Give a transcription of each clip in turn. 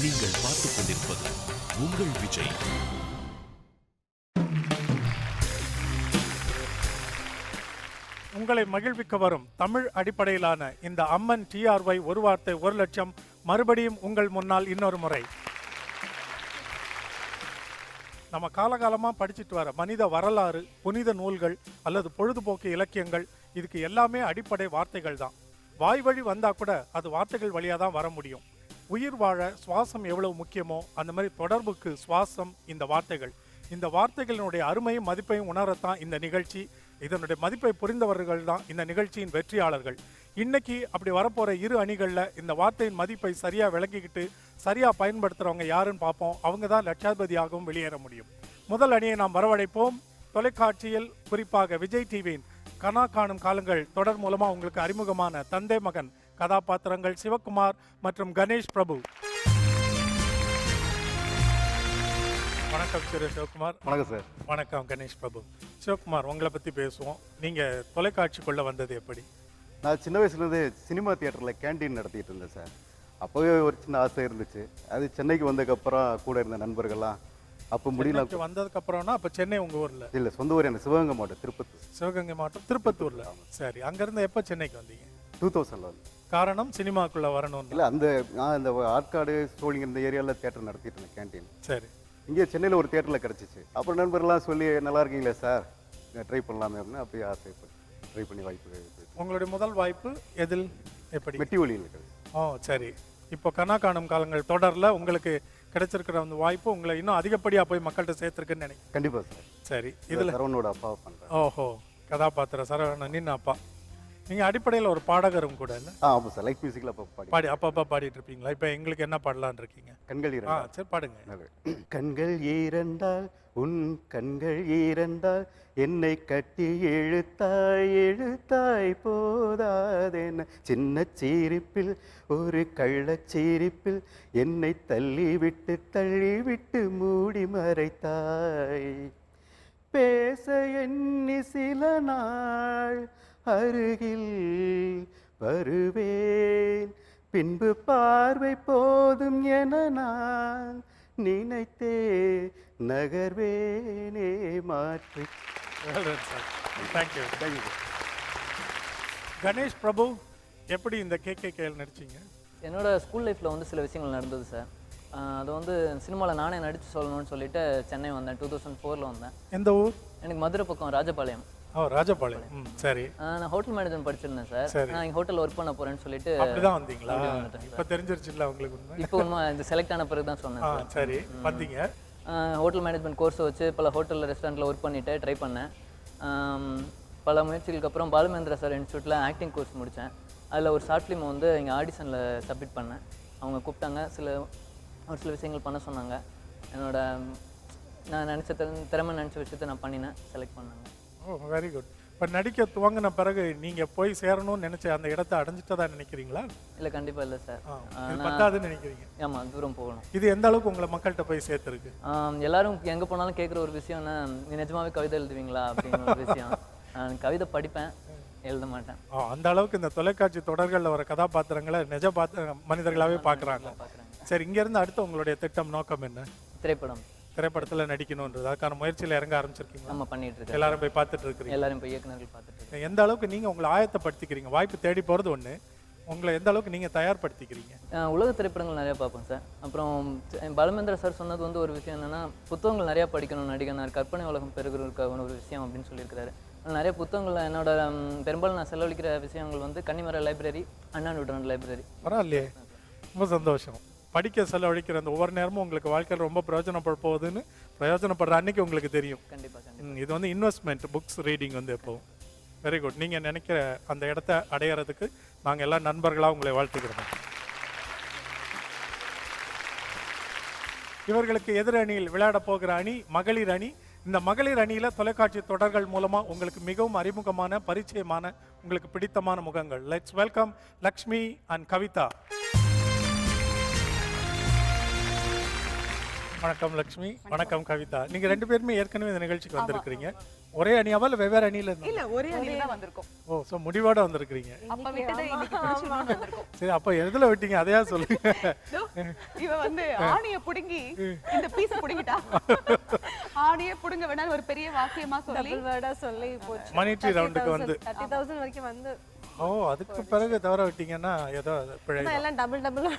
நீங்கள் பார்த்துக் கொண்டிருப்பது உங்கள் விஜய். உங்களை மகிழ்விக்க வரும் தமிழ் அடிப்படையிலான இந்த அம்மன் TRY ஒரு வார்த்தை 1,00,000 மறுபடியும் உங்கள் முன்னால் இன்னொரு முறை. நம்ம காலகாலமாக படிச்சுட்டு வர மனித வரலாறு, புனித நூல்கள் அல்லது பொழுதுபோக்கு இலக்கியங்கள், இதுக்கு எல்லாமே அடிப்படை வார்த்தைகள் தான். வாய் வழி வந்தால் கூட அது வார்த்தைகள் வழியாக தான் வர முடியும். உயிர் வாழ சுவாசம் எவ்வளவு முக்கியமோ அந்த மாதிரி தொடர்புக்கு சுவாசம் இந்த வார்த்தைகள். இந்த வார்த்தைகளினுடைய அருமையும் மதிப்பையும் உணரத்தான் இந்த நிகழ்ச்சி. இதனுடைய மதிப்பை புரிந்தவர்கள் தான் இந்த நிகழ்ச்சியின் வெற்றியாளர்கள். இன்னைக்கு அப்படி வரப்போகிற இரு அணிகளில் இந்த வார்த்தையின் மதிப்பை சரியாக விளங்கிக்கிட்டு சரியாக பயன்படுத்துகிறவங்க யாருன்னு பார்ப்போம். அவங்க தான் லட்சாதிபதியாகவும் வெளியேற முடியும். முதல் அணியை நாம் வரவழைப்போம். தொலைக்காட்சியில் குறிப்பாக விஜய் டிவியின் கனா காணும் காலங்கள் தொடர் மூலமாக உங்களுக்கு அறிமுகமான தந்தை மகன் கதாபாத்திரங்கள் சிவகுமார் மற்றும் கணேஷ் பிரபு. வணக்கம் திரு சிவகுமார். வணக்கம் சார். வணக்கம் கணேஷ் பிரபு. சிவகுமார், உங்களை பற்றி பேசுவோம். நீங்கள் தொலைக்காட்சிக்குள்ளே வந்தது எப்படி? நான் சின்ன வயசுலேருந்து சினிமா தியேட்டரில் கேண்டீன் நடத்திட்டு இருந்தேன் சார். அப்போவே ஒரு சின்ன ஆசை இருந்துச்சு. அது சென்னைக்கு வந்ததுக்கப்புறம் கூட இருந்த நண்பர்கள்லாம் அப்போ முடியல. வந்ததுக்கப்புறம்னா அப்போ சென்னை உங்கள் ஊரில்? இல்லை, சொந்த ஊர் எனக்கு சிவகங்கை மாவட்டம் திருப்பத்தூர். சிவகங்கை மாவட்டம் திருப்பத்தூரில். சரி, அங்கேருந்து எப்போ சென்னைக்கு வந்தீங்க? 2000 வந்து. காரணம் சினிமாக்குள்ளே வரணும்? இல்லை, நான் இந்த ஆற்காடு சோழிங்க இந்த ஏரியாவில் தியேட்டர் நடத்திட்டு இருந்தேன் கேண்டீன். சரி. இங்கே சென்னையில் ஒரு தியேட்டரில் கிடச்சிச்சு. அப்புறம் நண்பர்கள்லாம் சொல்லி நல்லா இருக்கீங்களே சார், ட்ரை பண்ணலாமே அப்படின்னு அப்படியே ஆசை ட்ரை பண்ணி வாய்ப்பு. உங்களுடைய முதல் வாய்ப்பு எதில் எப்படி? மெட்டி ஒளியில் கிடைச்சு. ஓ சரி. இப்போ கனா காணும் காலங்கள் தொடரில் உங்களுக்கு கிடைச்சிருக்கிற அந்த வாய்ப்பு உங்களை இன்னும் அதிகப்படியாக போய் மக்கள்கிட்ட சேர்த்துருக்குன்னு நினைக்கிறேன். கண்டிப்பாக சார். சரி. இதில் சரவணோட அப்பாவை பண்ணுறேன். ஓஹோ, கதாபாத்திரம் சரவணனின் அப்பா. நீங்கள் அடிப்படையில் ஒரு பாடகரும் கூட இல்லை? ஆமாம் சார். லைட் மியூசிக்கில் அப்பப்போ பாடிட்டு இருப்பீங்களா? இப்போ எங்களுக்கு என்ன பாடலான்னு இருக்கீங்க? கண்கள் இரண்டால். சரி, பாடுங்க. கண்கள் இரண்டால், உன் கண்கள் இரண்டால், என்னை கட்டி இழுத்தாய் போதாதென, சின்ன சீரிப்பில் ஒரு கள்ளச்சீரிப்பில் என்னை தள்ளிவிட்டு மூடி மறைத்தாய். பேச எண்ணி சில நாள் அருகில் வருவேன், பின்பு பார்வை போதும் என நான் நினைத்தே நகர்வேனே மாற்றி. தேங்க்யூ. கணேஷ் பிரபு, எப்படி இந்த கேகேகேல நடிச்சிங்க? என்னோட ஸ்கூல் லைஃப்பில் வந்து சில விஷயங்கள் நடந்தது சார். அது வந்து சினிமாவில் நானே நடித்து சொல்லணும்னு சொல்லிட்டு சென்னை வந்தேன். 2004 வந்தேன். எந்த ஊர்? எனக்கு மதுரை பக்கம் ராஜபாளையம். ஓ, ராஜபாளையம். சரி. நான் ஹோட்டல் மேனேஜ்மெண்ட் படிச்சிருந்தேன் சார். நான் இங்கே ஹோட்டலில் ஒர்க் பண்ண போகிறேன்னு சொல்லிட்டு அப்படிதான் வந்தீங்களா? இப்போ தெரிஞ்சிருச்சுல்ல உங்களுக்கு? இப்போ உண்மை இந்த செலக்ட் ஆன பிறகு தான் சொன்னேன் சார். சரி, வந்தீங்க. ஹோட்டல் மேனேஜ்மெண்ட் கோர்ஸை வச்சு பல ஹோட்டலில் ரெஸ்டாரண்ட்டில் ஒர்க் பண்ணிவிட்டு ட்ரை பண்ணேன். பல முயற்சிகளுக்கு அப்புறம் பாலுமேந்திரா சார் இன்ஸ்டியூட்டில் ஆக்டிங் கோர்ஸ் முடித்தேன். அதில் ஒரு ஷார்ட் ஃபிலிம் வந்து எங்கள் ஆடிஷனில் சப்மிட் பண்ணேன். அவங்க கூப்பிட்டாங்க, ஒரு சில விஷயங்கள் பண்ண சொன்னாங்க. நான் நினச்ச திறமை நினச்ச விஷயத்தை நான் பண்ணினேன், செலக்ட் பண்ணாங்க. ஓ, வெரி குட். இப்போ நடிக்க துவங்கின பிறகு நீங்கள் போய் சேரணும்னு நினச்ச அந்த இடத்த அடைஞ்சிட்டதா நினைக்கிறீங்களா? இல்லை, கண்டிப்பாக இல்லை சார். பத்தாதுன்னு நினைக்கிறீங்க? ஆமாம், தூரம் போகணும். இது எந்த அளவுக்கு உங்களை மக்கள்கிட்ட போய் சேர்த்துருக்கு? எல்லாரும் எங்கே போனாலும் கேட்குற ஒரு விஷயம்னா, நீ நிஜமாவே கவிதை எழுதுவீங்களா அப்படின்னு ஒரு விஷயம். நான் கவிதை படிப்பேன், எழுத மாட்டேன். அந்த அளவுக்கு இந்த தொலைக்காட்சி தொடர்களில் வர கதாபாத்திரங்களை நிஜ மனிதர்களாகவே பார்க்குறாங்க. சரி, இங்கேருந்து அடுத்து உங்களுடைய திட்டம் நோக்கம் என்ன? திரைப்படத்தில் நடிக்கணுன்றது, அதுக்கான முயற்சியில் இறங்க ஆரம்பிச்சிருக்கீங்க? நம்ம பண்ணிட்டு இருக்கோம். எல்லாரும் போய் பார்த்துட்டு இருக்கிறீங்க? எல்லாரும் போய் இயக்குநர்கள் பார்த்துட்டு இருக்கீங்க. எந்த அளவுக்கு நீங்கள் உங்களை ஆயத்தப்படுத்திக்கிறீங்க? வாய்ப்பு தேடி போகிறது ஒன்று, உங்களை எந்த அளவுக்கு நீங்கள் தயார்படுத்திக்கிறீங்க? உலக திரைப்படங்கள் நிறையா பார்ப்பேன் சார். அப்புறம் பாலுமேந்திரா சார் சொன்னது வந்து ஒரு விஷயம் என்னென்னா, புத்தகங்கள் நிறையா படிக்கணும், நடிகனார் கற்பனை உலகம் பெருகிறதுக்கான ஒரு விஷயம் அப்படின்னு சொல்லியிருக்கிறாரு. நிறைய புத்தகங்கள் என்னோட பெரும்பாலும் நான் செலவழிக்கிற விஷயங்கள் வந்து கன்னிமர லைப்ரரி, அண்ணா நூற்றாண்டு லைப்ரரி. பரவாயில்லையே, ரொம்ப சந்தோஷம். படிக்க செலவழிக்கிற அந்த ஒவ்வொரு நேரமும் உங்களுக்கு வாழ்க்கையில் ரொம்ப பிரயோஜனப்பட போகுதுன்னு பிரயோஜனப்படுற அன்னைக்கு உங்களுக்கு தெரியும். கண்டிப்பாக. இது வந்து இன்வெஸ்ட்மெண்ட், புக்ஸ் ரீடிங் வந்து எப்போவும். Very good. நீங்கள் நினைக்கிற அந்த இடத்த அடையிறதுக்கு நாங்கள் எல்லா நண்பர்களாக உங்களை வாழ்த்துக்கிறோம். இவர்களுக்கு எதிர் அணியில் விளையாட போகிற அணி மகளிர் அணி. இந்த மகளிர் அணியில் தொலைக்காட்சி தொடர்கள் மூலமாக உங்களுக்கு மிகவும் அறிமுகமான, பரிச்சயமான, உங்களுக்கு பிடித்தமான முகங்கள். Let's welcome Lakshmi and Kavitha. வணக்கம் லக்ஷ்மி, வணக்கம் கவிதா. நீங்க 2 பேருமே ஏற்கனவே இந்த நிகழ்ச்சிக்கு வந்திருக்கிறீங்க. ஒரே அணியாவா இல்ல வெவ்வேறு அணியில இருந்தா? இல்ல ஒரே அணியில தான் வந்திருக்கோம். ஓ, சோ முடிவோட வந்திருக்கிறீங்க. அப்ப விட்டதை இன்னைக்கு பிடிச்சிடணும்னு வந்திருக்கோம். சரி, அப்ப எதுல விட்டீங்க அதையா சொல்லுங்க. இதோ, இவ வந்து ஆணிய புடுங்கி இந்த பீஸ் புடுங்கிட்டா. ஆணிய புடுங்க வேணாம் ஒரு பெரிய வாக்கியமா சொல்லி டபுள் வேர்டா சொல்லி போச்சு. மணிட்ரி ரவுண்டுக்கு வந்து 30,000 வரைக்கும் வந்து ஓ, அதுக்கு பிறகு தவற விட்டீங்கன்னா ஏதோ பிழை. எல்லாம் டபுள் டபுள்.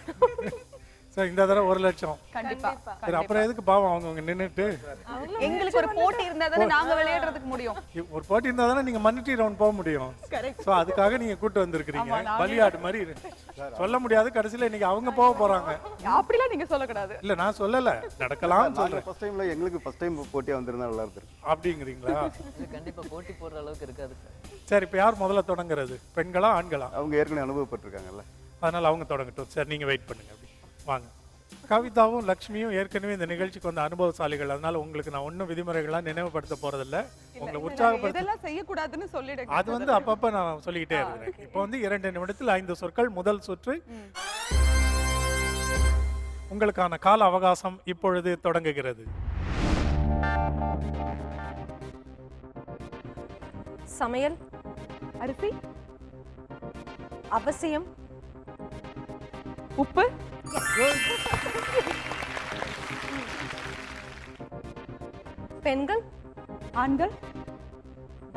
சரி, இந்த தடவை 1 லட்சம். கண்டிப்பா சரி, அப்புறம் எதுக்கு பாவம் அவங்க நின்னுட்டு? எங்களுக்கு ஒரு போட்டி இருந்தா தானே நாங்க விளையாடுறதுக்கு முடியும். ஒரு போட்டி இருந்தா தானே நீங்க மணிட்ரி ரவுண்ட் போக முடியும். கரெக்ட். சோ அதுக்காக நீங்க கூட்டு வந்திருக்கிறீங்க. பலியாடு மாதிரி சொல்ல முடியாது. கடைசியில இன்னைக்கு அவங்க போக போறாங்க. அப்படிலாம் நீங்க சொல்லக்கூடாது. இல்ல, நான் சொல்லல, நடக்கலாம் சொல்றேன். ஃபர்ஸ்ட் டைம்ல எங்களுக்கு ஃபர்ஸ்ட் டைம் போட்டியா வந்திருந்தா நல்லா இருந்திருக்கும். அப்படிங்கிறீங்களா? இது கண்டிப்பா போட்டி போடுற அளவுக்கு இருக்காது சார். சரி, இப்ப யார் முதல்ல தொடங்குறது? பெண்களா ஆண்களா? அவங்க ஏற்கனவே அனுபவப்பட்டிருக்காங்கல்ல. அதனால அவங்க தொடங்கட்டும். சரி, நீங்க வெயிட் பண்ணுங்க. அப்படி வாங்க. கவிதாவும் லக்ஷ்மியும் ஏற்கனவே இந்த நிகழ்ச்சிக்கு வந்த அனுபவசாலிகள். அதனால உங்களுக்கு நான் ஒன்றும் விதிமுறைகள்லாம் நினைவுபடுத்த போறதில்ல. உங்களை உற்சாகப்படுத்த இதெல்லாம் செய்யக்கூடாதுன்னு சொல்லிடுங்க. அது வந்து அப்பப்ப நான் சொல்லிக்கிட்டே இருக்கிறேன். இப்போ வந்து 2 நிமிடத்தில் 5 சொற்கள். முதல் சுற்று. உங்களுக்கான கால அவகாசம் இப்பொழுது தொடங்குகிறது. சமையல், அரிசி, அவசியம், உப்பு, பெண்கள், ஆண்கள்,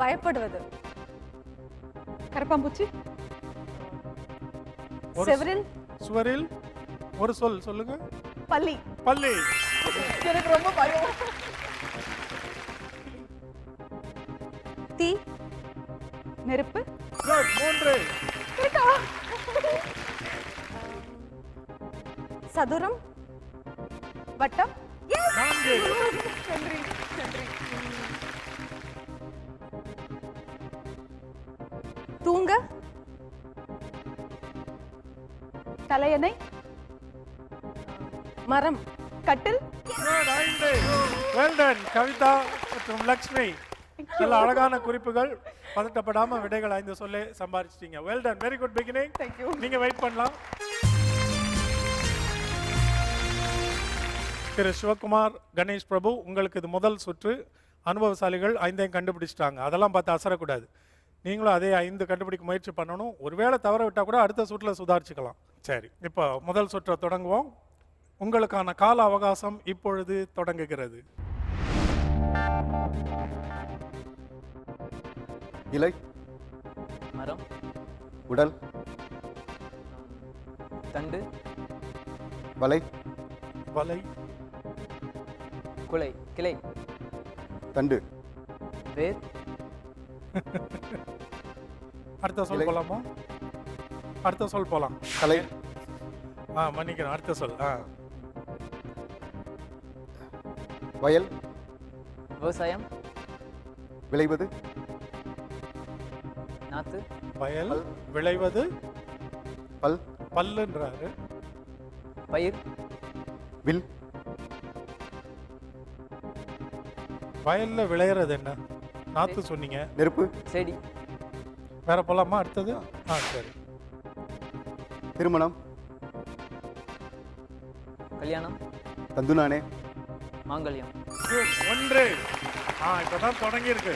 பயப்படுவது, கரப்பாம்பூச்சி, ஒரு செவரில், சுவரில் ஒரு சொல் சொல்லுங்க. பள்ளி. பள்ளி. எனக்கு ரொம்ப பயம். தீ, நெருப்பு, Good. 3. சதுரம், வட்டம். 4. நன்றி நன்றி. தூங்க, தலையணை, மரம், கட்டில். Good. 5. Well done, கவிதா மற்றும் லக்ஷ்மி. நல்ல அழகான குறிப்புகள். பதட்டப்படாம விடைகள் 5 சொல்லே சம்பாதிச்சிட்டீங்க. Well done. Very good beginning. Thank you. நீங்க வெயிட் பண்ணலாம். திரு சிவகுமார், கணேஷ் பிரபு, உங்களுக்கு இது முதல் சுற்று. அனுபவசாலிகள் 5ஐயும் கண்டுபிடிச்சிட்டாங்க. அதெல்லாம் பார்த்து அசரக்கூடாது. நீங்களும் அதே 5 கண்டுபிடிக்க முயற்சி பண்ணணும். ஒருவேளை தவற விட்டால் கூட அடுத்த சுற்றில் சுதாரிச்சுக்கலாம். சரி, இப்போ முதல் சுற்றை தொடங்குவோம். உங்களுக்கான கால அவகாசம் இப்பொழுது தொடங்குகிறது. இலை, மரம், உடல், தண்டு, வலை, வலை, குலை, கிளை, தண்டு, வேர், அடுத்த சொல் இலை. போலாமா? அடுத்த சொல் போலாம். கலை, மன்னிக்கணும், அடுத்த சொல். வயல், விவசாயம், விளைவது, நாத்து, வயல், விளைவது, பல், பல்லுன்றாரு. பயிர், வில், வயல்ல விளையிறது என்ன? நாத்து சொன்னீங்க. நெருப்பு, செடி, வேற போலாமா? அடுத்தது. சரி. திருமணம், கல்யாணம், தந்துனானே, மாங்கல்யம், 1. இப்பதான் தொடங்கி இருக்கு.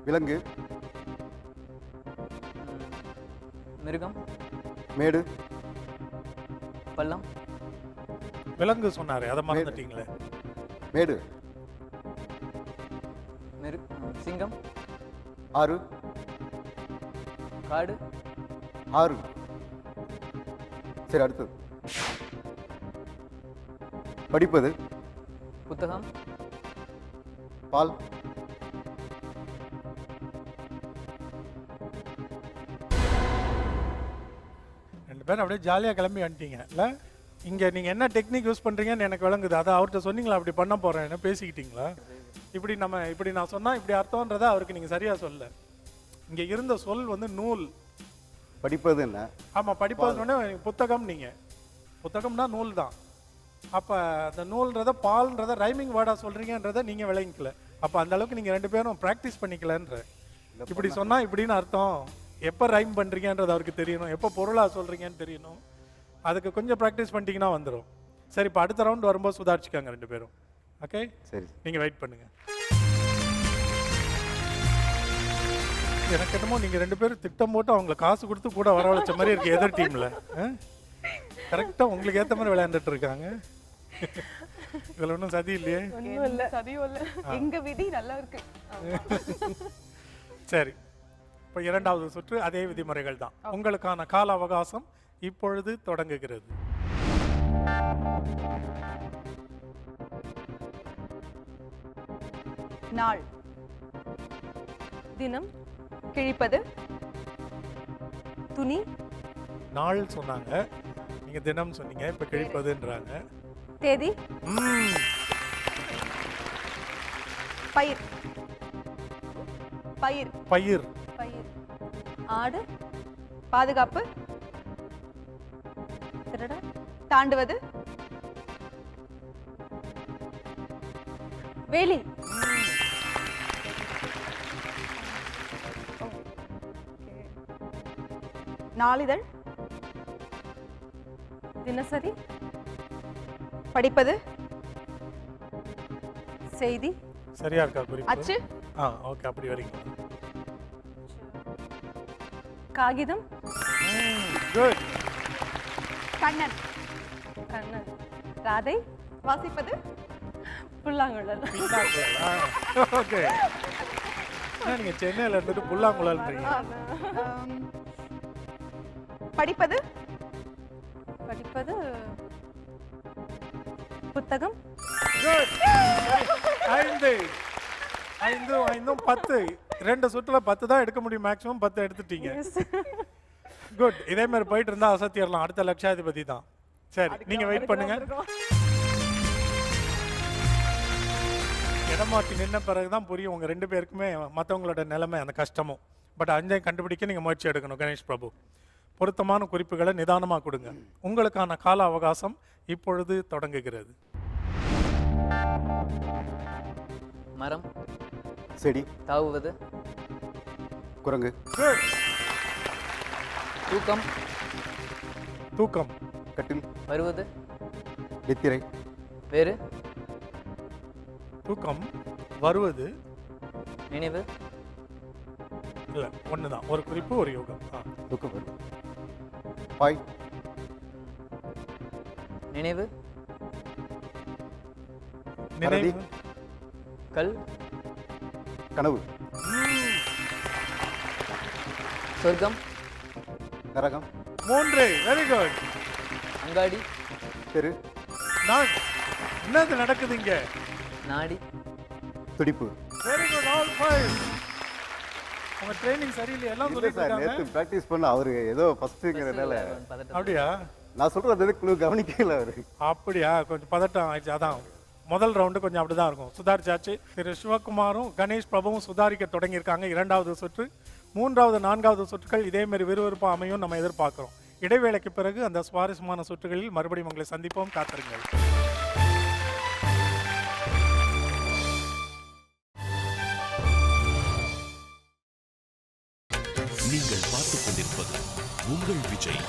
விலங்கு, மிருகம், மேடு, பள்ளம், விலங்கு சொன்னாரு, அதை மறந்துட்டீங்களே. மேடு, சிங்கம், ஆறு, காடு, ஆறு. சரி, அடுத்தது. படிப்பது, புத்தகம், பால், ரெண்டு பேரும் அப்படியே ஜாலியாக கிளம்பி வந்துட்டீங்க இல்லை? இங்கே நீங்கள் என்ன டெக்னிக் யூஸ் பண்ணுறீங்கன்னு எனக்கு விளங்குது. அதை அவர்கிட்ட சொன்னீங்களா அப்படி பண்ண போகிறேன்னு? பேசிக்கிட்டீங்களா? இப்படி நான் சொன்னால் இப்படி அர்த்தம்ன்றதை அவருக்கு நீங்கள் சரியாக சொல்ல. இங்கே இருந்த சொல் வந்து நூல். படிப்பது என்ன? ஆமாம், படிப்பதுன்னு புத்தகம். நீங்கள் புத்தகம்னா நூல் தான். அப்போ அந்த நூல்ன்றதை பால்ன்றதை ரைமிங் வேர்டாக சொல்கிறீங்கன்றதை நீங்கள் விளங்கிக்கல. அப்போ அந்த அளவுக்கு நீங்கள் 2 பேரும் ப்ராக்டிஸ் பண்ணிக்கலன்ற. இப்படி சொன்னால் இப்படின்னு அர்த்தம். எப்போ ரைம் பண்ணுறீங்கன்றது அவருக்கு தெரியணும், எப்போ பொருளாக சொல்கிறீங்கன்னு தெரியணும். அதுக்கு கொஞ்சம் ப்ராக்டிஸ் பண்ணிட்டீங்கன்னா வந்துடும். சரி, இப்போ அடுத்த ரவுண்ட் வரும்போது சுதாரிச்சுக்காங்க 2 பேரும். ஓகே, சரி. நீங்கள் வெயிட் பண்ணுங்க. எனக்கு என்னமோ நீங்கள் 2 பேரும் திட்டம் போட்டு அவங்கள காசு கொடுத்து கூட வரவழைச்ச மாதிரி இருக்கு எதிர் டீமில். கரெக்டாக உங்களுக்கு ஏற்ற மாதிரி விளையாண்டுட்டு இருக்காங்க. இதில் ஒன்றும் சதி இல்லையே? ஒண்ணும் இல்ல, சதியும் இல்ல. எங்க விதி நல்லா இருக்கு. சரி, இப்போ 2வது சுற்று அதே விதிமுறைகள் தான். உங்களுக்கான கால அவகாசம் இப்பொழுது தொடங்குகிறது. நாள், தினம், கிழிப்பது, துணி, நாள் சொன்னாங்க, நீங்க தினம் சொன்னீங்க, இப்ப கிழிப்பதுன்றாங்க. தேதி, ம், பயிர், பயிர், பயிர், பயிர், ஆடு, பாதுகாப்பு, திருட, தாண்டுவது, வேலி, நாளிதழ், தினசரி, படிப்பது, செய்தி, சரியா இருக்கா குறிப்பு? அச்சு, ஓகே, அப்படி வரீங்க. காகிதம், குட். கண்ணன், கண்ணன், ராதை, வாசிப்பது, புல்லாங்குழல், ஓகே. நீங்க சென்னையில இருந்துட்டு புல்லாங்குழல்ன்றீங்க. படிப்பது, படிப்பது, புத்தகம், Good. 5 5 10. 2 சுற்றுல 10 தான் எடுக்க முடியும், மேக்ஸிமம் 10 எடுத்துட்டீங்க. குட். இதே மாதிரி போயிட்டு இருந்தா அசத்திடலாம். அடுத்த லட்சாதிபதி தான். சரி, நீங்க வெயிட் பண்ணுங்க. இடமாற்றி நின்ன பிறகுதான் புரியும் உங்க 2 பேருக்குமே மற்றவங்களோட நிலைமை, அந்த கஷ்டமும். பட் 5 கண்டுபிடிக்க நீங்க முயற்சி எடுக்கணும். கணேஷ் பிரபு, பொருத்தமான குறிப்புகளை நிதானமாக கொடுங்க. உங்களுக்கான கால அவகாசம் இப்பொழுது தொடங்குகிறது. மரம், செடி, தாவுவது, குரங்கு, Good. தூக்கம், தூக்கம், கட்டில், வருவது, நித்திரை, வேறு, தூக்கம், வருவது, நினைவு, இல்ல ஒண்ணுதான், ஒரு குறிப்பு ஒரு யோகம். தூக்கம் வருது, பாய், நினைவு, நினைவு, கல், கனவு, சொர்க்கம், நரகம், 3. Very good. அங்காடி, தெரு, நான் என்னது நடக்குது இங்க? நாடி, துடிப்பு. Very good. ஆல் 5. உங்க ட்ரைனிங் சரியில்லை, எல்லாம் இல்ல சொல்லிட்டு சார், இருக்காங்க. நேத்து பிராக்டிஸ் பண்ண அவரு ஏதோ ஃபர்ஸ்ட்ங்கிறதுனால பதட்டம். அப்படியா? நான் சொல்றது எது குழு கவனிக்கல அவரு. அப்படியா? கொஞ்சம் பதட்டம் ஆயிடுச்சு. அதான் முதல் ரவுண்டு கொஞ்சம் அப்படிதான் இருக்கும். சுதாரிச்சாச்சு. திரு சிவகுமாரும் கணேஷ் பிரபுவும் சுதாரிக்க தொடங்கியிருக்காங்க. 2வது சுற்று, 3வது 4வது சுற்றுகள் இதே மாதிரி விறுவிறுப்பா அமையும் நம்ம எதிர்பார்க்கிறோம். இடைவேளைக்கு பிறகு அந்த சுவாரஸ்யமான சுற்றுகளில் மறுபடியும் உங்களை சந்திப்போம். காத்திருங்கள். நீங்கள் பார்த்துக் கொண்டிருப்பது உங்கள் Vijay.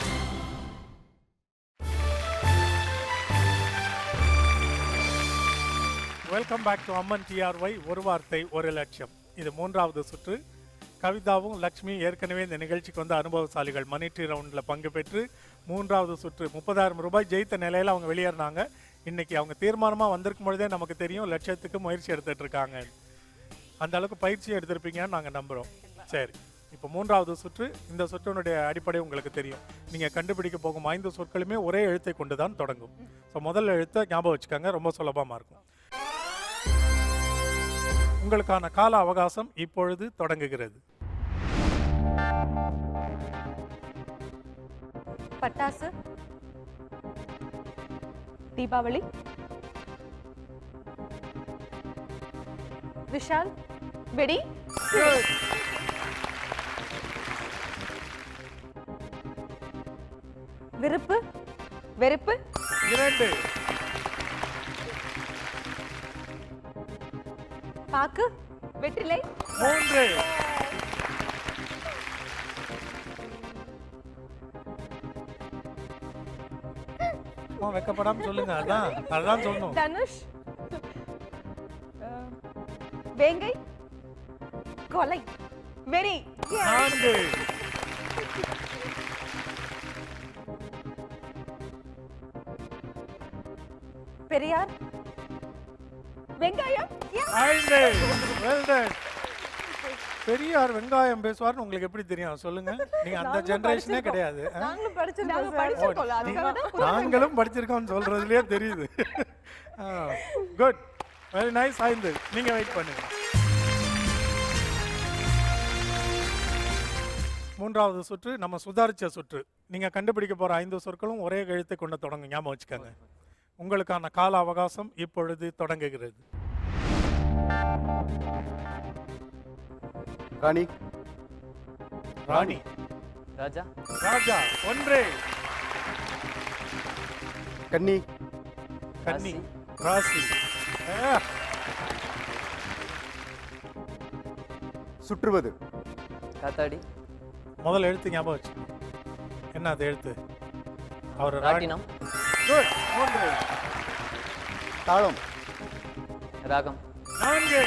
Welcome back to Amman TRY ஒரு வார்த்தை ஒரு லட்சம். இது 3வது சுற்று. கவிதாவும் லக்ஷ்மி ஏற்கனவே இந்த நிகழ்ச்சிக்கு வந்து அனுபவசாலிகள். மணி ட்ரீ ரவுண்டில் பங்கு பெற்று 3வது சுற்று 30,000 ரூபாய் ஜெயித்த நிலையில் அவங்க வெளியேறினாங்க. இன்னைக்கு அவங்க தீர்மானமாக வந்திருக்கும் பொழுதே நமக்கு தெரியும் லட்சத்துக்கு முயற்சி எடுத்துட்டு இருக்காங்க. அந்த அளவுக்கு பயிற்சி எடுத்திருப்பீங்கன்னு நாங்கள் நம்புகிறோம். சரி, இப்போ 3வது சுற்று. இந்த சுற்றினுடைய அடிப்படை உங்களுக்கு தெரியும். நீங்கள் கண்டுபிடிக்க போகும் 5 சொற்களுமே ஒரே எழுத்தை கொண்டு தான் தொடங்கும். ஸோ முதல் எழுத்தை ஞாபகம் வச்சுக்கோங்க, ரொம்ப சுலபமாக இருக்கும். உங்களுக்கான கால அவகாசம் இப்பொழுது தொடங்குகிறது. பட்டாசு, தீபாவளி, விஷால், வெடி, விருப்பு, வெறுப்பு, 2. பாக்கு, வெற்றிலை, 3. சும்மா வெக்கப்படாம சொல்லுங்க. அதான் சொல்லணும். தனுஷ் வேங்கை கொலை வெறி 4. பெரியார் வெங்காயம் 5. Well done. பெரியார் வெங்காயம் பேசுவார்னு உங்களுக்கு எப்படி தெரியும் சொல்லுங்க? நீங்க அந்த ஜெனரேஷனே கிடையாது. நாங்களும் நாங்க படிச்சிருக்கோம் சார். படிச்சிருக்கோம்ல அதுக்காக தான் குறுக்கு நாங்களும் படிச்சிருக்கோம்னு சொல்றதுலயே தெரியுது. Good, very nice. 5. நீங்க வெயிட் பண்ணுங்க. 3வது சுற்று நம்ம சுதாரிச்ச சுற்று. நீங்க கண்டுபிடிக்க போற 5 சொற்களும் ஒரே எழுத்தை கொண்டு தொடங்கும். ஞாபகம் வச்சுக்கோங்க. உங்களுக்கான கால அவகாசம் இப்பொழுது தொடங்குகிறது. ராணி. ராணி. ராஜா. ராஜா 1. கன்னி. கன்னி. ராசி. சுற்றுவது. காத்தாடி. முதல் எழுத்து ஞாபகம் வச்சு. என்ன அது எழுத்து? அவர் ராட்டினம். குட். 3. தாளம். ராகம். 4.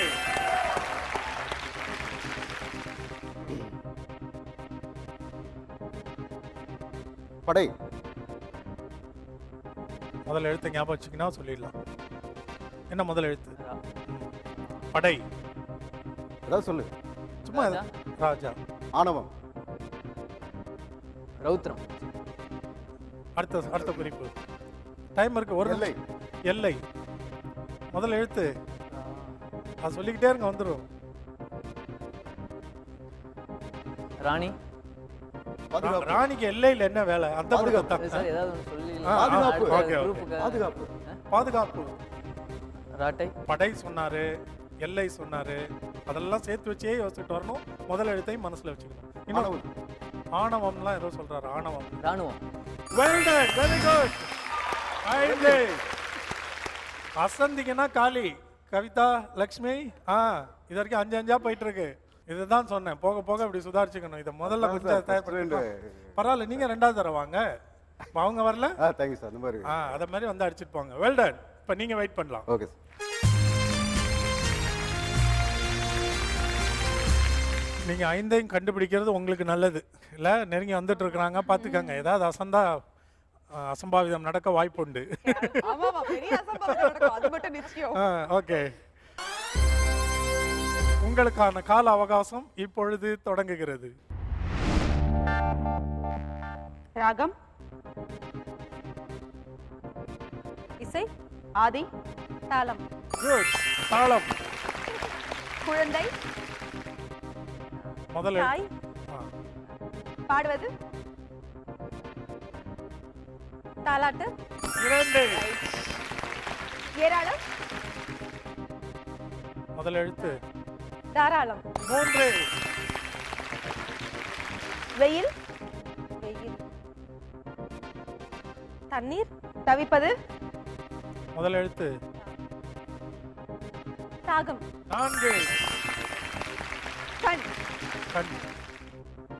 படை. முதல் எழுத்து ஞாபகம் வச்சுக்கினா சொல்லிடலாம். என்ன முதல் எழுத்து? ரா- படை. ஏதாவது சொல்லு. சும்மா ராஜா. ராஜா. ஆணவம். ரௌத்ரம். அடுத்த குறிப்பு. டைம் இருக்கு. ஒரு எல்லை. எல்லை. முதல் எழுத்து. அது சொல்லிக்கிட்டே இருங்க, வந்துடும். ராணி. பாதுகாப்பு. ராணிக்கு எல்லையில் என்ன வேலை? அந்த பாதுகாப்பு. சார் ஏதாவது ஒன்று சொல்லி பாதுகாப்பு. Okay, okay. குரூப்புக்கு பாதுகாப்பு. பாதுகாப்பு. ராட்டை. படை சொன்னாரு, எல்லை சொன்னாரு. அதெல்லாம் சேர்த்து வச்சே யோசிச்சுட்டு வரணும். முதல் எழுத்தையும் மனசுல வச்சுக்கணும். இன்னும் ஆணவம். ஆணவம்லாம் ஏதோ சொல்றாரு. ஆணவம். ராணுவம். Well done, very good. 5. அசந்திங்கன்னா காளி. கவிதா, லக்ஷ்மி. இது வரைக்கும் 5 போயிட்டு இருக்கு. இதுதான் சொன்னேன், போக போக இப்படி சுதாரிச்சுக்கணும். இதை முதல்ல கொஞ்சம் தயார்படுத்திக்கணும். பரவாயில்ல, நீங்க 2வது தடவை வாங்க. அவங்க வரல. Thank you sir. அந்த மாதிரி. அதை மாதிரி வந்து அடிச்சிட்டு போங்க. Well done. இப்போ நீங்க வெயிட் பண்ணலாம். Okay sir. நீங்க 5ஐயும் கண்டுபிடிக்கிறது உங்களுக்கு நல்லது இல்ல? நெருங்கி வந்துட்டு இருக்கிறாங்க, பாத்துக்கங்க. ஏதாவது அசம்பாவிதம் நடக்க வாய்ப்புண்டு. ஆமாமா பெரிய அசம்பாவிதம் நடக்கும். அது மட்டும் நிச்சயம். ஓகே, உங்களுக்கான கால அவகாசம் இப்பொழுது தொடங்குகிறது. ராகம். இசை ஆதி. தாளம் குட். தாளம். குழந்தை. முதல்ல தாய் பாடுவது. தாலாட்டு 2. ஏராளம். முதல் எழுத்து. தாராளம் 3. வெயில். வெயில் தண்ணீர் தவிப்பது. முதல் எழுத்து. தாகம் 4. கண். கண்.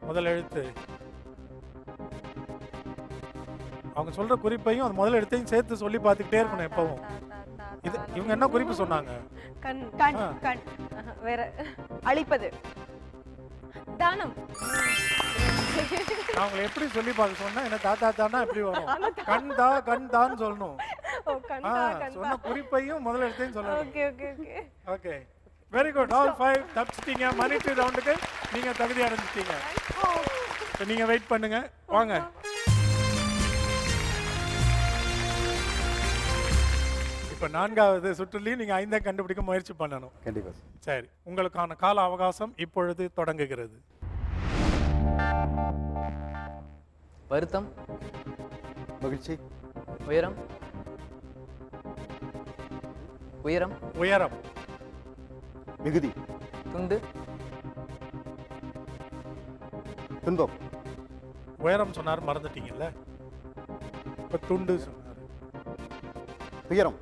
முதல் எழுத்து. அவங்க சொல்ற குறிப்பையும் அந்த முதல் எழுத்தையும் சேர்த்து சொல்லி பார்த்துக்கிட்டே இருக்கணும் எப்பவும். இது இவங்க என்ன குறிப்பு சொன்னாங்க? கண் கண். ஆ. கண். வேற அழிப்பது. தானம் நான் அவங்களை எப்படி சொல்லி பார்க்க சொன்னா என்ன தாத்தா தானா எப்படி வரும்? கண் தான் சொல்லணும். ஓ கண்டா சொன்ன குறிப்பையும் முதல் எழுத்தையும் சொல்லணும். Okay okay okay okay, very good. All 5 தப்பிச்சிட்டீங்க. மணிட்டு ரவுண்டுக்கு நீங்க தகுதி அடைஞ்சிட்டீங்க. இப்போ நீங்க வெயிட் பண்ணுங்க, வாங்க. இப்போ 4வது சுற்றுலையும் நீங்க 5ஐ கண்டுபிடிக்க முயற்சி பண்ணணும். கண்டிப்பா சார். சரி, உங்களுக்கான கால அவகாசம் இப்பொழுது தொடங்குகிறது. வருத்தம். மகிழ்ச்சி. உயரம். உயரம். உயரம். மிகுதி. துண்டு. துன்பம். உயரம் சொன்னார், மறந்துட்டீங்கல்ல? இப்போ துண்டு சொன்னார். துயரம்.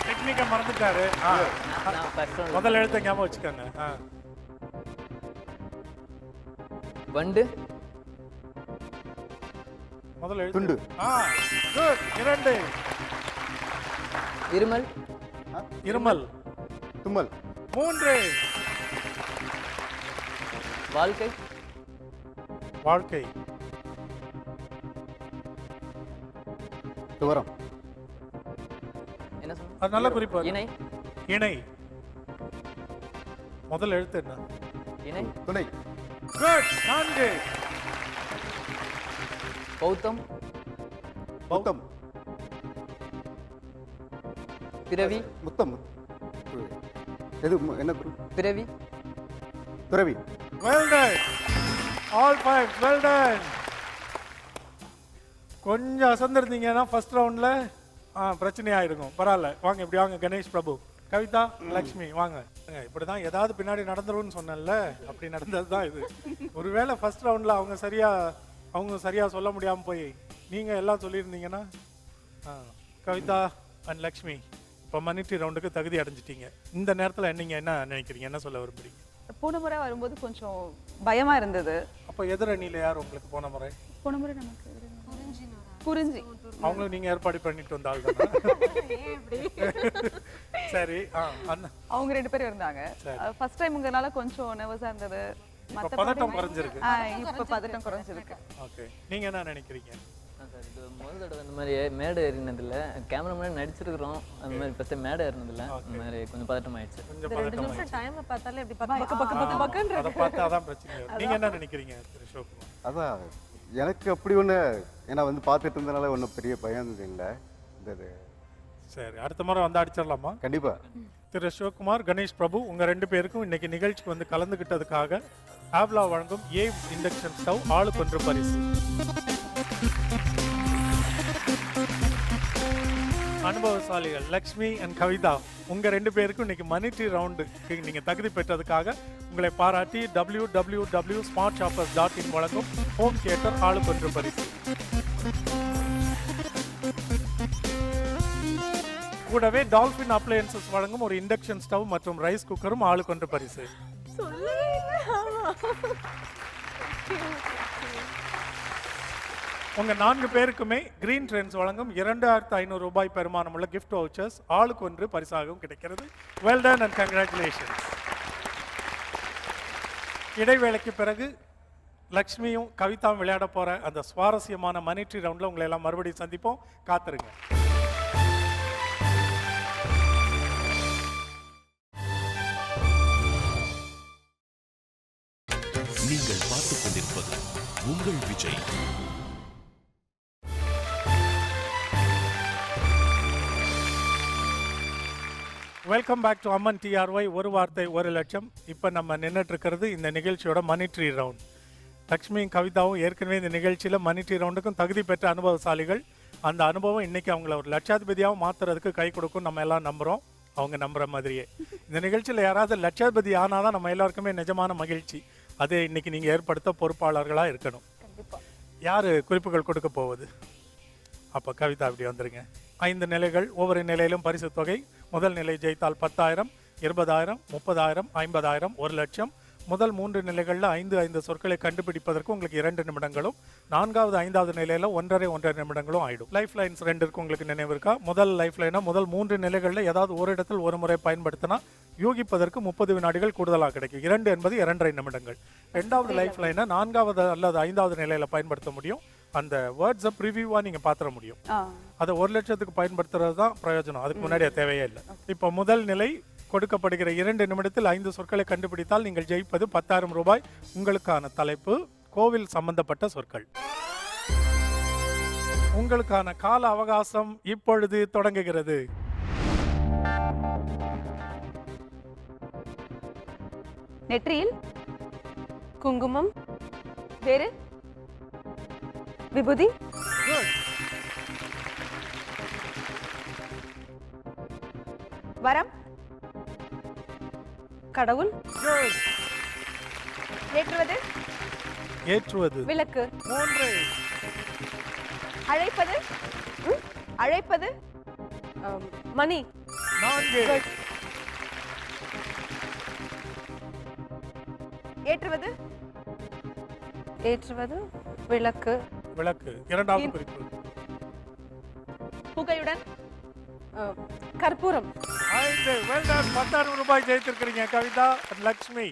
டெக்னிக்கை மறந்துட்டாரு. நான் first one முதல் எழுத்தை ஞாபகம் வச்சுக்கோங்க. வண்டு. முதல்ல எழுத்து துண்டு. குட். 2. இருமல். இருமல். தும்மல். 3. வாழ்க்கை. வாழ்க்கை. துவரம். என்ன சொன்ன? அது நல்ல குறிப்பு. இணை. இணை. முதல் எழுத்து என்ன? இணை. துணை. குட். 4. பௌத்தம். முத்தம். பிறவி. முத்தம். எது என்ன குரு? பிறவி. துறவி. Well done. All 5. Well done. கொஞ்சம் அசந்திருந்தீங்கன்னா ஃபர்ஸ்ட் ரவுண்ட்ல பிரச்சனை ஆயிருக்கும். பரவாயில்ல, வாங்க இப்படி வாங்க. கணேஷ் பிரபு, கவிதா, லக்ஷ்மி வாங்க. இப்படிதான் ஏதாவது பின்னாடி நடந்துரும்னு சொன்னேன்ல, அப்படி நடந்தது தான் இது. ஒருவேளை ஃபர்ஸ்ட் ரவுண்ட்ல அவங்க சரியா சொல்ல முடியாம போய் நீங்க எல்லாம் சொல்லியிருந்தீங்கன்னா கவிதா அண்ட் லக்ஷ்மி இப்போ மனிட்ரி ரவுண்டுக்கு தகுதி அடைஞ்சிட்டீங்க. இந்த நேரத்தில் நீங்க என்ன நினைக்கிறீங்க, என்ன சொல்ல விரும்புறீங்க? போன முறை வரும்போது கொஞ்சம் பயமா இருந்தது. அப்போ எதிர் அணியில யார் உங்களுக்கு போன முறை? போன முறை நமக்கு குறிஞ்சி அவங்களும் நீங்க ஏற்பாடு பண்ணிட்டு வந்த ஆள் தானே? சரி. அவங்க 2 பேரும் இருந்தாங்க. ஃபர்ஸ்ட் டைம்ங்கறனால கொஞ்சம் நர்வஸா இருந்தது. இப்ப பதட்டம் குறைஞ்சிருக்கு. இப்ப பதட்டம் குறைஞ்சிருக்கு. ஓகே, நீங்க என்ன நினைக்கிறீங்க? சார் இது முதல் தடவை இந்த மாதிரி மேடை ஏறினதில்ல, கேமரா முன்னாடி நடிச்சிருக்கிறோம். அந்த மாதிரி ஃபஸ்ட்டு மேடை ஏறினதில்ல, அந்த மாதிரி கொஞ்சம் பதட்டம் ஆயிடுச்சு. கொஞ்சம் 2 பதட்டம் நிமிஷம் டைம் பார்த்தாலே இப்படி பக்கு அதை பார்த்து அதான் பிரச்சனை. நீங்க என்ன நினைக்கிறீங்க திரு சிவகுமார்? அதான் எனக்கு அப்படி ஒன்று, ஏன்னா வந்து பார்த்துட்டு இருந்தனால ஒன்றும் பெரிய பயம் இல்லை. இந்த சரி, அடுத்த முறை வந்து அடிச்சிடலாமா? கண்டிப்பா. திரு சிவகுமார், கணேஷ் பிரபு, உங்க 2 பேருக்கும் இன்னைக்கு நிகழ்ச்சிக்கு வந்து கலந்துகிட்டதுக்காக ஆவ்லா வழங்கும் ஏவ் இண்டக்ஷன் ஸ்டவ் ஆளுக்கு 1 பரிசு. அனுபவசாலிகள் லக்ஷ்மி அண்ட் கவிதா, உங்க 2 பேருக்கும் இன்னைக்கு மனிட்ரி ரவுண்டுக்கு நீங்க தகுதி பெற்றதுக்காக உங்களை பாராட்டி www.smartshoppers.in வழங்கும் ஹோம் தியேட்டர் ஆளுக்கு 1 பரிசு. கூடவே டால்பின் அப்ளையன்சஸ் வழங்கும் ஒரு இண்டக்ஷன் ஸ்டவ் மற்றும் ரைஸ் குக்கரும் ஆளுக்கு 1 பரிசு. உங்க 4 பேருக்குமே கிரீன் ட்ரெண்ட்ஸ் வழங்கும் 2500 ரூபாய் பெருமானம் உள்ள கிஃப்ட் வவுச்சர்ஸ் ஆளுக்கு 1 பரிசாகவும் கிடைக்கிறது. Well done and congratulations. இடைவேளைக்கு பிறகு லக்ஷ்மியும் கவிதாவும் விளையாட போற அந்த சுவாரஸ்யமான மனிட்ரி ரவுண்ட்ல உங்களை எல்லாம் மறுபடியும் சந்திப்போம். காத்திருங்க. நீங்கள் பார்த்துக் கொண்டிருப்பது உங்கள் Vijay. Welcome back to Amman TRY ஒரு வார்த்தை 1 லட்சம். இப்போ நம்ம நின்றுட்டு இருக்கிறது இந்த நிகழ்ச்சியோட மனிட்ரி ரவுண்ட். லக்ஷ்மியும் கவிதாவும் ஏற்கனவே இந்த நிகழ்ச்சியில் மனிட்ரி ரவுண்டுக்கும் தகுதி பெற்ற அனுபவசாலிகள். அந்த அனுபவம் இன்னைக்கு அவங்கள ஒரு லட்சாதிபதியாகவும் மாற்றுறதுக்கு கை கொடுக்கும். நம்ம எல்லாம் நம்புகிறோம், அவங்க நம்புகிற மாதிரியே. இந்த நிகழ்ச்சியில் யாராவது லட்சாதிபதி ஆனால் தான் நம்ம எல்லாருக்குமே நிஜமான மகிழ்ச்சி. அது இன்னைக்கு நீங்கள் ஏற்படுத்த பொறுப்பாளர்களாக இருக்கணும். யார் குறிப்புகள் கொடுக்க போவது? அப்போ கவிதா அப்படி வந்துருங்க. 5 நிலைகள், ஒவ்வொரு நிலையிலும் பரிசு தொகை. முதல் நிலை ஜெயித்தால் 10,000, 20,000, 30,000, 50,000, 1 லட்சம். முதல் 3 நிலைகளில் 5 சொற்களை கண்டுபிடிப்பதற்கு உங்களுக்கு 2 நிமிடங்களும், 4வது 5வது நிலையில் 1.5 நிமிடங்களும் ஆயிடும். லைஃப் லைன்ஸ் 2 இருக்கு, உங்களுக்கு நினைவு இருக்கா? முதல் லைஃப் லைனை முதல் 3 நிலைகளில் ஏதாவது ஒரு இடத்தில் ஒரு முறை பயன்படுத்தினா யூகிப்பதற்கு 30 வினாடிகள் கூடுதலாக கிடைக்கும். 2 என்பது 2.5 நிமிடங்கள். 2வது லைஃப் லைனை 4வது அல்லது 5வது நிலையில் பயன்படுத்த முடியும். அந்த வேர்ட்ஸை ப்ரிவியூவாக நீங்கள் பார்த்துட முடியும். அதை 1 லட்சத்துக்கு பயன்படுத்துறது தான் பிரயோஜனம். அதுக்கு முன்னாடி தேவையே இல்லை. இப்போ முதல் நிலை கொடுக்கப்படுகிற 2 நிமிடத்தில் 5 சொற்களை கண்டுபிடித்தால் நீங்கள் ஜெயிப்பது 10,000 ரூபாய். உங்களுக்கான தலைப்பு கோவில் சம்பந்தப்பட்ட சொற்கள். உங்களுக்கான கால அவகாசம் இப்பொழுது தொடங்குகிறது. நெற்றியில் குங்குமம், வேறு விபூதி, வரம் கடவுள், ஏற்றுவது ஏற்றுவது, விளக்கு, 3, அழைப்பது அழைப்பது மணி, 4, ஏற்றுவது ஏற்றுவது, விளக்கு, விளக்கு. இரண்டாவது குறிப்பு. புகையுடன் கற்பூரம். 5. Well done. 10,000 ரூபாய் ஜெயித்திருக்கிறீங்க கவிதா and லக்ஷ்மி.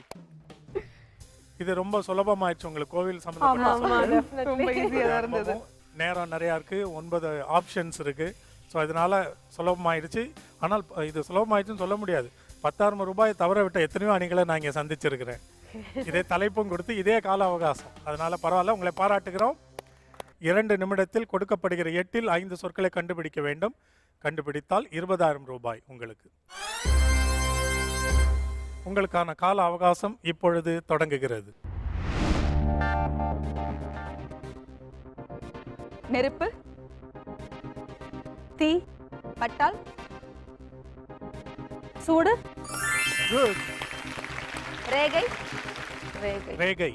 இது ரொம்ப சுலபமாயிடுச்சு உங்களுக்கு கோவில் ஆமா சம்பந்தப்பட்ட ஆமா சொற்கள். ரொம்ப definitely. ஈஸியா தான் இருந்தது. நேரம் நிறையா இருக்கு, 9 ஆப்ஷன்ஸ் இருக்கு. ஸோ அதனால சுலபமாயிடுச்சு. ஆனால் இது சுலபமாயிடுச்சுன்னு சொல்ல முடியாது. 10,000 ரூபாயை தவற விட்ட எத்தனையோ அணிகளை நான் இங்கே சந்திச்சிருக்கிறேன். இதே தலைப்பும் கொடுத்து இதே கால அவகாசம். அதனால பரவாயில்ல, உங்களை பாராட்டுகிறோம். 2 நிமிடத்தில் கொடுக்கப்படுகிற 8இல் 5 சொற்களை கண்டுபிடிக்க வேண்டும். கண்டுபிடித்தால் 20,000 ரூபாய் உங்களுக்கு. உங்களுக்கான கால அவகாசம் இப்பொழுது தொடங்குகிறது. நெருப்பு, தீ, பட்டால், சூடு, Good. ரேகை, ரேகை, ரேகை,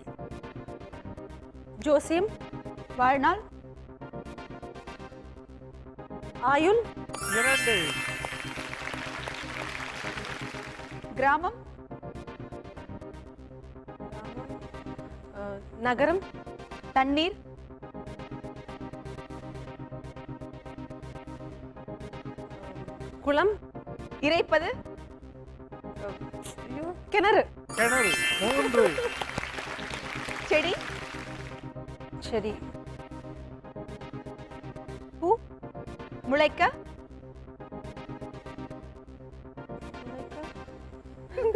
ஜோசியம், வாழ்நாள், ஆயுள், 2, கிராமம், நகரம், தண்ணீர், குளம், இறைப்பது, ஐயோ, கிணறு, கிணறு, 3, செடி, சரி, பூ, முளைக்க,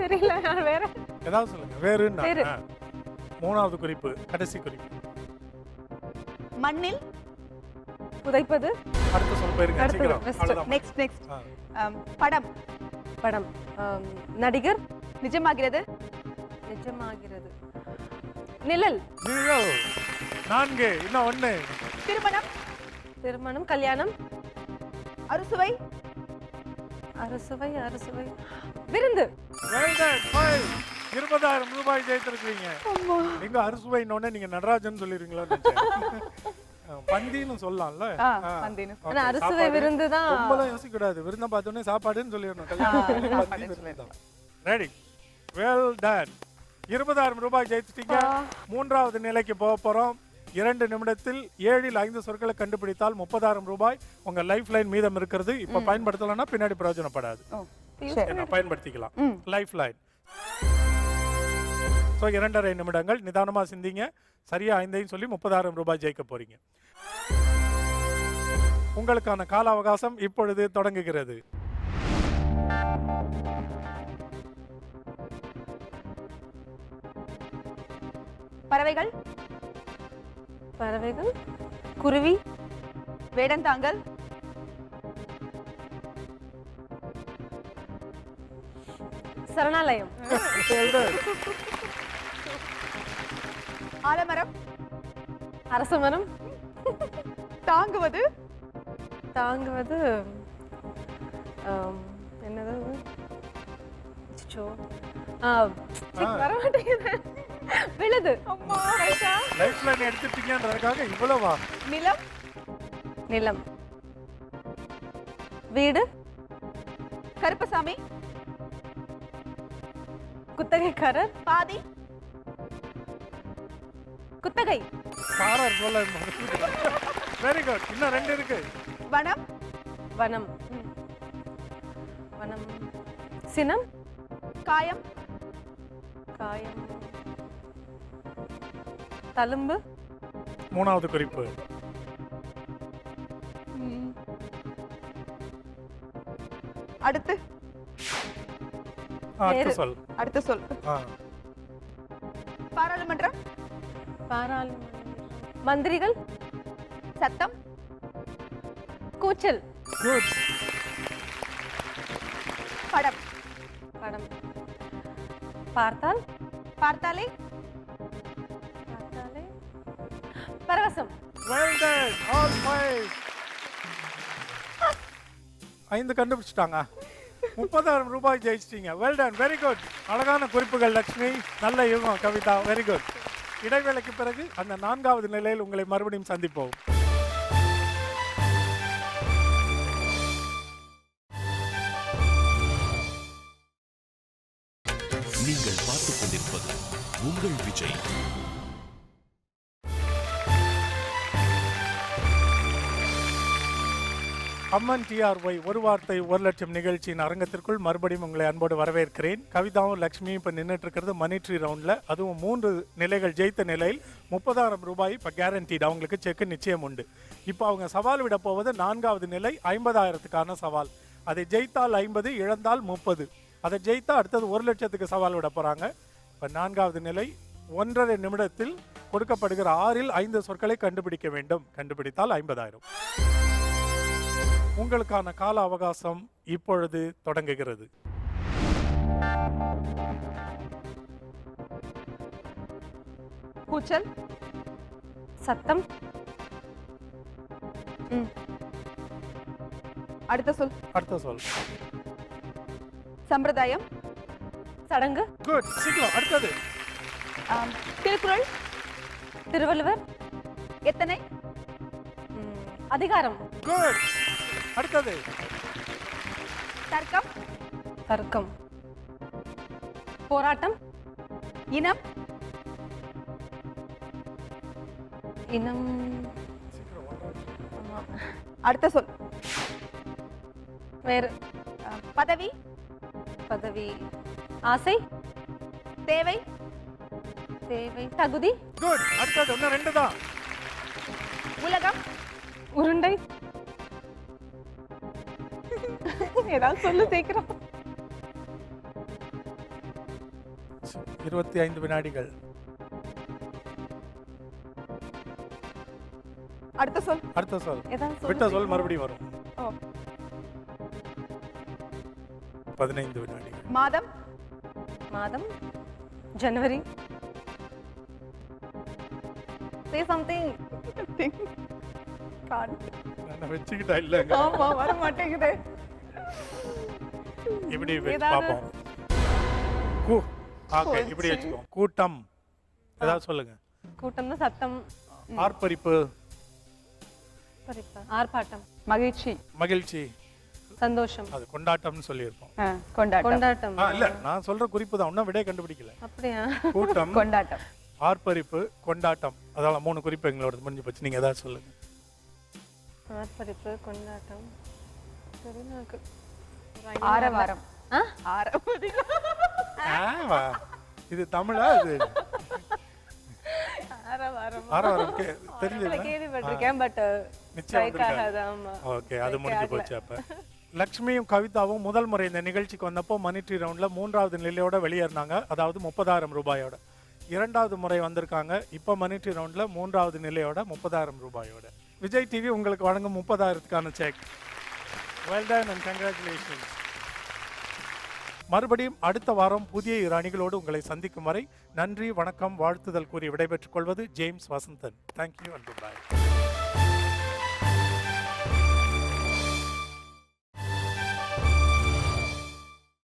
தெரியல வேற. ஏதாவது சொல்லுங்க. வேறு. வேறு. 3வது குறிப்பு, கடைசி குறிப்பு. மண்ணில், புதைப்பது, அடுத்த சொல் போயிருங்க அடுத்தது, சீக்கிரம். next. அவ்வளவுதான். நெக்ஸ்ட் ஆ. படம், படம், நடிகர், நிஜமாகிறது, நிஜமாகிறது, நிழல், நிழல். 4, இன்னும் 1. திருமணம், திருமணம், கல்யாணம், அறுசுவை, அறுசுவை, அறுசுவை, விருந்து, Well done. 5. 20,000 ரூபாய் ஜெயித்திருக்கீங்க. நீங்க அறுசுவைன்னொன்னே நீங்க நடராஜன் சொல்லிருங்களோ பந்தின்னு சொல்லலாம்ல. பந்தின்னு. Okay, ஆனா அறுசுவை சாப்பாடு. விருந்து தான். ரொம்பலாம் யோசிக்க கூடாது. விருந்த பார்த்தோன்னே சாப்பாடுன்னு சொல்லிடணும். கல்யாணம் பந்தி விருந்து. ரெடி. Well done. 20,000 ரூபாய் ஜெயிச்சிட்டீங்க. 3வது நிலைக்கு போக போறோம். 2 நிமிடத்தில் 7இல் 5 சொற்களை கண்டுபிடித்தால் 30,000 ரூபாய் உங்க லைஃப் லைன் மீதம் இருக்கிறது. இப்ப பயன்படுத்தலன்னா பின்னாடி பிரயோஜனப்படாது. என்ன பயன்படுத்திக்கலாம். Life line. ஸோ 2.5 நிமிடங்கள் நிதானமா சிந்திங்க. சரியா 5ஐயும் சொல்லி 30,000 ரூபாய் ஜெயிக்க போறீங்க. உங்களுக்கான கால அவகாசம் இப்பொழுது தொடங்குகிறது. பறவைகள், பறவைகள், குருவி, வேடந்தாங்கல், சரணாலயம், ஆலமரம், அரசமரம், தாங்குவது, தாங்குவது, என்னது அச்சோ, வர மாட்டேங்குது, விழுது, அம்மா, லைஃப் லைன் எடுத்துட்டீங்கன்றதுக்காக இவ்வளவா? நிலம், நிலம், வீடு, கருப்பசாமி, குத்தகைக்காரர், பாதி, குத்தகை, காரர் சொல்ல. Very good. இன்னும் 2 இருக்கு. வனம், வனம், வனம், சினம், காயம், காயம், தழும்பு, 3வது குறிப்பு. அடுத்து அடுத்த சொல். அடுத்த சொல், ஆ. பாராளுமன்றம், பாராளுமன்றம், மந்திரிகள், சத்தம், கூச்சல், குட். படம், படம், பார்த்தால், பார்த்தாலே, பார்த்தாலே, பரவசம், வெல் டன். ஆல் 5. 5 கண்டுபிடிச்சிட்டாங்க. 30,000 ரூபாய் ஜெயிச்சிட்டீங்க. Well done. Very good. அழகான குறிப்புகள் லக்ஷ்மி. நல்ல யுகம் கவிதா. Very good. இடைவேளைக்கு பிறகு அந்த 4வது நிலையில் உங்களை மறுபடியும் சந்திப்போம். நீங்கள் பார்த்துக் கொண்டிருப்பது உங்கள் விஜய். அம்மன் டிஆர்ஒய் ஒரு வார்த்தை 1,00,000 நிகழ்ச்சியின் அரங்கத்திற்குள் மறுபடியும் உங்களை அன்போடு வரவேற்கிறேன். கவிதாவும் லக்ஷ்மியும் இப்போ நின்றுட்டு இருக்கிறது மணி ட்ரீ ரவுண்டில். அதுவும் 3 நிலைகள் ஜெயித்த நிலையில் 30,000 ரூபாய் இப்போ கேரண்டீட், அவங்களுக்கு செக்கு நிச்சயம் உண்டு. இப்போ அவங்க சவால் விட போவது 4வது நிலை 50,000க்கான சவால். அதை ஜெயித்தால் 50, இழந்தால் 30. அதை ஜெயித்தா அடுத்தது 1,00,000க்கு சவால் விட போகிறாங்க. இப்போ 4வது நிலை 1.5 நிமிடத்தில் கொடுக்கப்படுகிற 6ல் 5 சொற்களை கண்டுபிடிக்க வேண்டும். கண்டுபிடித்தால் 50,000. உங்களுக்கான கால அவகாசம் இப்பொழுது தொடங்குகிறது. கூச்சல், சத்தம், அடுத்த சொல். அடுத்த சொல். சம்பிரதாயம், சடங்கு, குட், சீக்கிரம். அடுத்தது. திருக்குறள், திருவள்ளுவர், எத்தனை, அதிகாரம், குட். அடுத்தது. தர்க்கம், தர்க்கம், போராட்டம், இனம், இனம், அடுத்த சொல். வேறு, பதவி, பதவி, ஆசை, தேவை, தேவை, தகுதி, குட். அடுத்தது. இன்னும் 2 தான். உலகம், உருண்டை, ஏதாவது சொல்லு சீக்கிரம். 25 வினாடிகள். அடுத்த சொல். அடுத்த சொல். ஏதாவது விட்ட சொல் மறுபடியும் வரும். ஓ. 15 வினாடிகள். மாதம், மாதம், ஜனவரி, say something. நான் வச்சுக்கிட்டா இல்லைங்க. ஆமா, வர மாட்டேங்குது. இப்படி வச்சு ஏதாவது- பார்ப்போம். ஓகே, இப்படி வச்சுக்கோம். கூட்டம். ஏதாவது சொல்லுங்க. கூட்டம்னா சத்தம், ஆர்ப்பரிப்பு, பறிப்பு, ஆர்ப்பாட்டம், மகிழ்ச்சி, மகிழ்ச்சி, சந்தோஷம், அது கொண்டாட்டம்னு சொல்லியிருப்போம். கொண்டாட்டம், கொண்டாட்டம். இல்ல, நான் சொல்ற குறிப்பு தான், இன்னும் விடை கண்டுபிடிக்கல. அப்படியா? கூட்டம், கொண்டாட்டம், ஆர்ப்பரிப்பு, கொண்டாட்டம். அதெல்லாம் 3 குறிப்பு எங்களோட முடிஞ்சு போச்சு. நீங்க ஏதாவது சொல்லுங்க. ஆர்ப்பரிப்பு, கொண்டாட்டம், சரி. எனக்கு ஆரவாரம், ஆ? வா. இது தமிழா? இது ஆரவாரம். ஆரவாரம் தெரிஞ்சது. கேள்விப்பட்டிருக்கேன், பட் நிச்சயம் strike ஆகாது. ஆமா. ஓகே, அது முடிஞ்சு போச்சு. அப்ப லக்ஷ்மியும் கவிதாவும் முதல் முறை இந்த நிகழ்ச்சிக்கு வந்தப்போ மணி ட்ரீ ரவுண்ட்ல 3வது நிலையோட வெளியேறினாங்க. அதாவது 30,000 ரூபாயோட. 2வது முறை வந்திருக்காங்க. இப்போ மணி ட்ரீ ரவுண்ட்ல 3வது நிலையோட 30,000 ரூபாயோட. விஜய் டிவி உங்களுக்கு வழங்கும் 30,000க்கான cheque. Well done and congratulations. மறுபடியும் அடுத்த வாரம் புதிய 2 அணிகளோடு உங்களை சந்திக்கும் வரை நன்றி, வணக்கம், வாழ்த்துதல் கூறி விடைபெற்றுக் கொள்வது James Vasanthan. Thank you and good bye.